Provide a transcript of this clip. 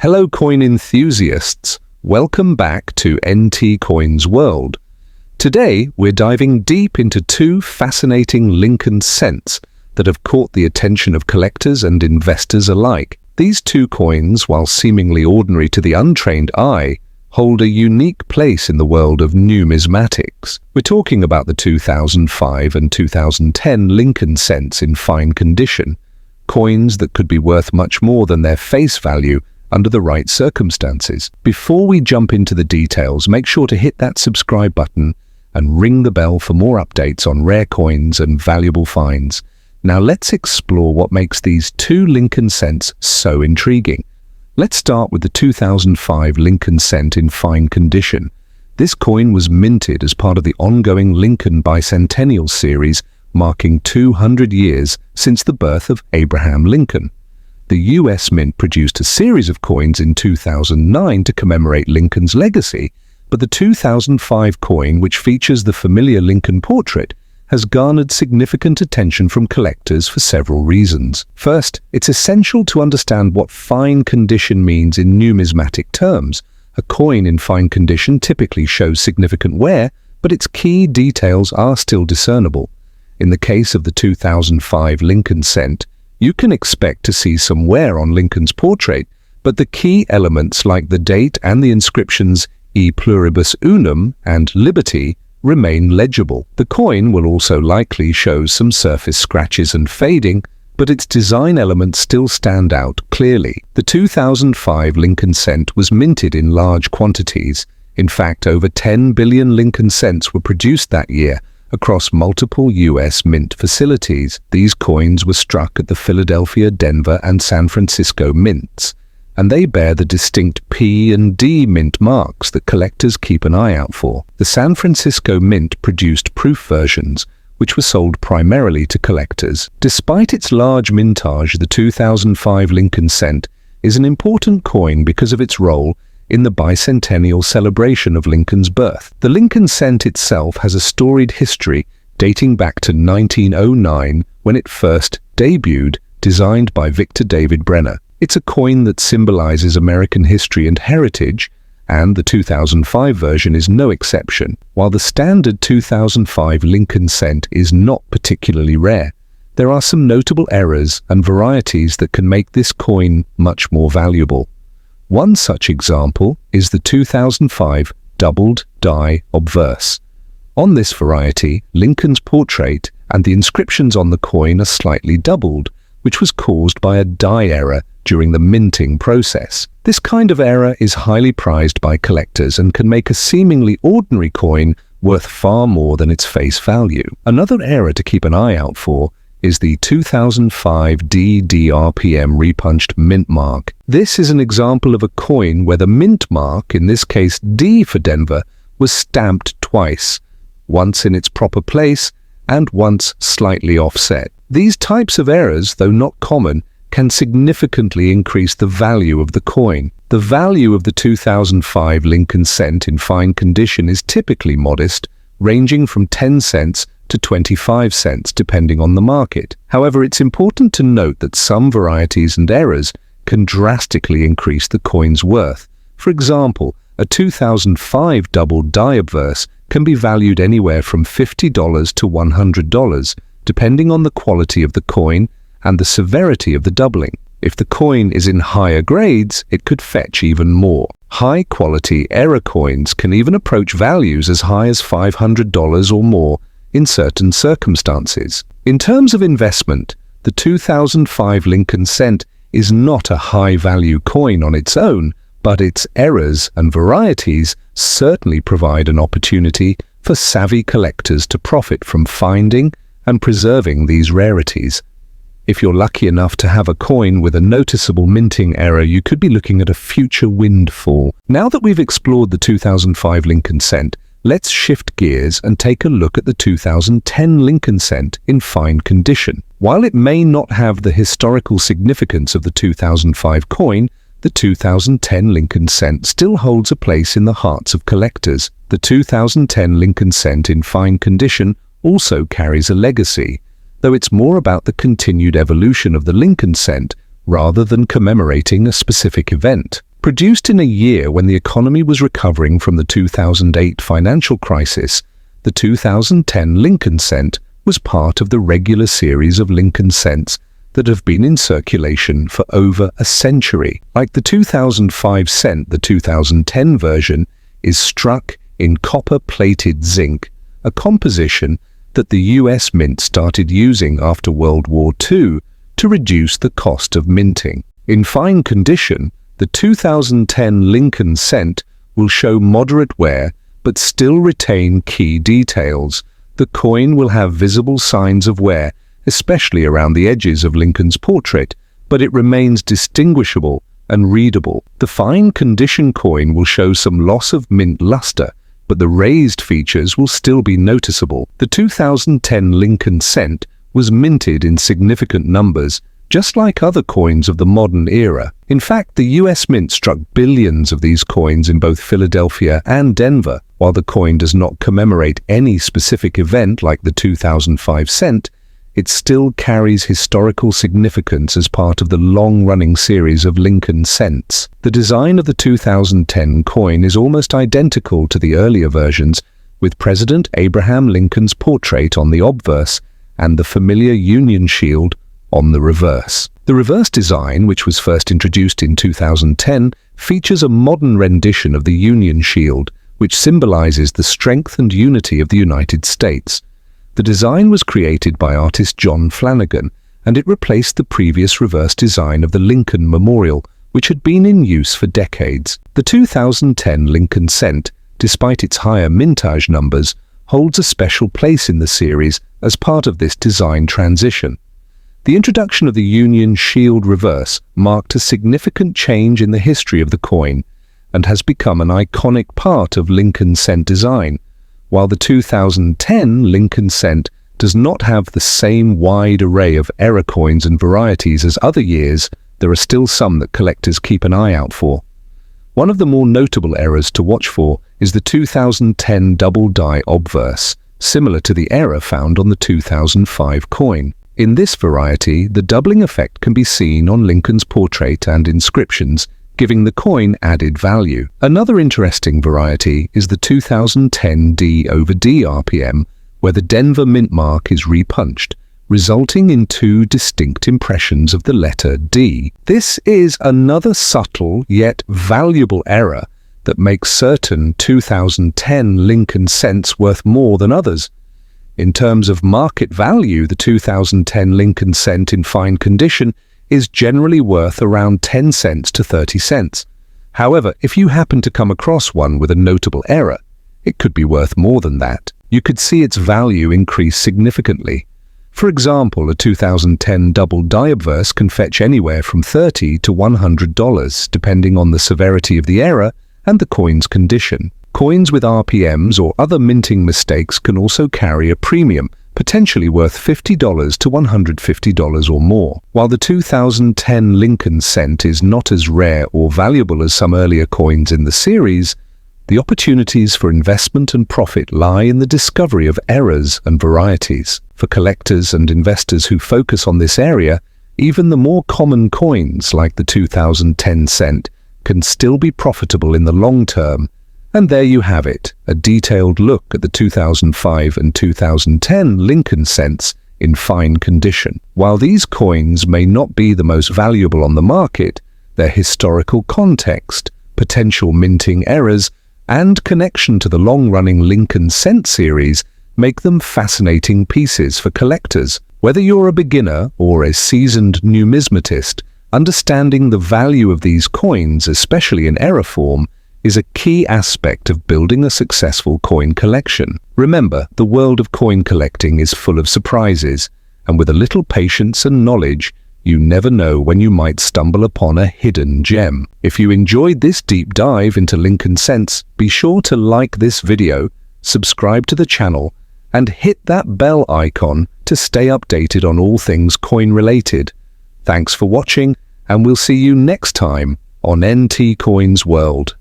Hello coin enthusiasts, welcome back to NT Coins World. Today we're diving deep into two fascinating Lincoln cents that have caught the attention of collectors and investors alike. These two coins, while seemingly ordinary to the untrained eye, hold a unique place in the world of numismatics. We're talking about the 2005 and 2010 Lincoln cents in fine condition, coins that could be worth much more than their face value under the right circumstances. Before we jump into the details, make sure to hit that subscribe button and ring the bell for more updates on rare coins and valuable finds. Now let's explore what makes these two Lincoln cents so intriguing. Let's start with the 2005 Lincoln cent in fine condition. This coin was minted as part of the ongoing Lincoln Bicentennial series, marking 200 years since the birth of Abraham Lincoln. The US Mint produced a series of coins in 2009 to commemorate Lincoln's legacy, but the 2005 coin, which features the familiar Lincoln portrait, has garnered significant attention from collectors for several reasons. First, it's essential to understand what fine condition means in numismatic terms. A coin in fine condition typically shows significant wear, but its key details are still discernible. In the case of the 2005 Lincoln cent, you can expect to see some wear on Lincoln's portrait, but the key elements like the date and the inscriptions E pluribus unum and Liberty remain legible. The coin will also likely show some surface scratches and fading, but its design elements still stand out clearly. The 2005 Lincoln cent was minted in large quantities. In fact, over 10 billion Lincoln cents were produced that year across multiple US mint facilities. These coins were struck at the Philadelphia, Denver, and San Francisco mints, and they bear the distinct P and D mint marks that collectors keep an eye out for. The San Francisco Mint produced proof versions, which were sold primarily to collectors. Despite its large mintage, the 2005 Lincoln cent is an important coin because of its role in the bicentennial celebration of Lincoln's birth. The Lincoln cent itself has a storied history dating back to 1909 when it first debuted, designed by Victor David Brenner. It's a coin that symbolizes American history and heritage, and the 2005 version is no exception. While the standard 2005 Lincoln cent is not particularly rare, there are some notable errors and varieties that can make this coin much more valuable. One such example is the 2005 doubled die obverse. On this variety, Lincoln's portrait and the inscriptions on the coin are slightly doubled, which was caused by a die error during the minting process. This kind of error is highly prized by collectors and can make a seemingly ordinary coin worth far more than its face value. Another error to keep an eye out for is the 2005 DDRPM repunched mint mark. This is an example of a coin where the mint mark, in this case D for Denver, was stamped twice, once in its proper place and once slightly offset. These types of errors, though not common, can significantly increase the value of the coin. The value of the 2005 Lincoln cent in fine condition is typically modest, ranging from 10 cents to 25 cents depending on the market. However, it's important to note that some varieties and errors can drastically increase the coin's worth. For example, a 2005 double die obverse can be valued anywhere from $50 to $100, depending on the quality of the coin and the severity of the doubling. If the coin is in higher grades, it could fetch even more. High-quality error coins can even approach values as high as $500 or more in certain circumstances. In terms of investment, the 2005 Lincoln cent is not a high-value coin on its own, but its errors and varieties certainly provide an opportunity for savvy collectors to profit from finding and preserving these rarities. If you're lucky enough to have a coin with a noticeable minting error, you could be looking at a future windfall. Now that we've explored the 2005 Lincoln cent, let's shift gears and take a look at the 2010 Lincoln cent in fine condition. While it may not have the historical significance of the 2005 coin, the 2010 Lincoln cent still holds a place in the hearts of collectors. The 2010 Lincoln cent in fine condition also carries a legacy, though it's more about the continued evolution of the Lincoln cent rather than commemorating a specific event. Produced in a year when the economy was recovering from the 2008 financial crisis, the 2010 Lincoln cent was part of the regular series of Lincoln cents that have been in circulation for over a century. Like the 2005 cent, the 2010 version is struck in copper-plated zinc, a composition that the US Mint started using after World War II to reduce the cost of minting. In fine condition, the 2010 Lincoln cent will show moderate wear but still retain key details. The coin will have visible signs of wear, especially around the edges of Lincoln's portrait, but it remains distinguishable and readable. The fine condition coin will show some loss of mint luster, but the raised features will still be noticeable. The 2010 Lincoln cent was minted in significant numbers, just like other coins of the modern era. In fact, the US Mint struck billions of these coins in both Philadelphia and Denver. While the coin does not commemorate any specific event like the 2005 cent, it still carries historical significance as part of the long-running series of Lincoln cents. The design of the 2010 coin is almost identical to the earlier versions, with President Abraham Lincoln's portrait on the obverse and the familiar Union shield on the reverse. The reverse design, which was first introduced in 2010, features a modern rendition of the Union shield, which symbolizes the strength and unity of the United States. The design was created by artist John Flanagan, and it replaced the previous reverse design of the Lincoln Memorial, which had been in use for decades. The 2010 Lincoln cent, despite its higher mintage numbers, holds a special place in the series as part of this design transition. The introduction of the Union Shield reverse marked a significant change in the history of the coin and has become an iconic part of Lincoln cent design. While the 2010 Lincoln cent does not have the same wide array of error coins and varieties as other years, there are still some that collectors keep an eye out for. One of the more notable errors to watch for is the 2010 double die obverse, similar to the error found on the 2005 coin. In this variety, the doubling effect can be seen on Lincoln's portrait and inscriptions, giving the coin added value. Another interesting variety is the 2010 D over D RPM, where the Denver mint mark is repunched, resulting in two distinct impressions of the letter D. This is another subtle yet valuable error that makes certain 2010 Lincoln cents worth more than others. In terms of market value, the 2010 Lincoln cent in fine condition is generally worth around 10 cents to 30 cents. However, if you happen to come across one with a notable error, it could be worth more than that. You could see its value increase significantly. For example, a 2010 double die obverse can fetch anywhere from $30 to $100, depending on the severity of the error and the coin's condition. Coins with RPMs or other minting mistakes can also carry a premium, potentially worth $50 to $150 or more. While the 2010 Lincoln cent is not as rare or valuable as some earlier coins in the series, the opportunities for investment and profit lie in the discovery of errors and varieties. For collectors and investors who focus on this area, even the more common coins like the 2010 cent can still be profitable in the long term. And there you have it, a detailed look at the 2005 and 2010 Lincoln cents in fine condition. While these coins may not be the most valuable on the market, their historical context, potential minting errors, and connection to the long-running Lincoln cent series make them fascinating pieces for collectors. Whether you're a beginner or a seasoned numismatist, understanding the value of these coins, especially in error form, is a key aspect of building a successful coin collection. Remember, the world of coin collecting is full of surprises, and with a little patience and knowledge, you never know when you might stumble upon a hidden gem. If you enjoyed this deep dive into Lincoln cents, be sure to like this video, subscribe to the channel, and hit that bell icon to stay updated on all things coin related. Thanks for watching, and we'll see you next time on NT Coins World.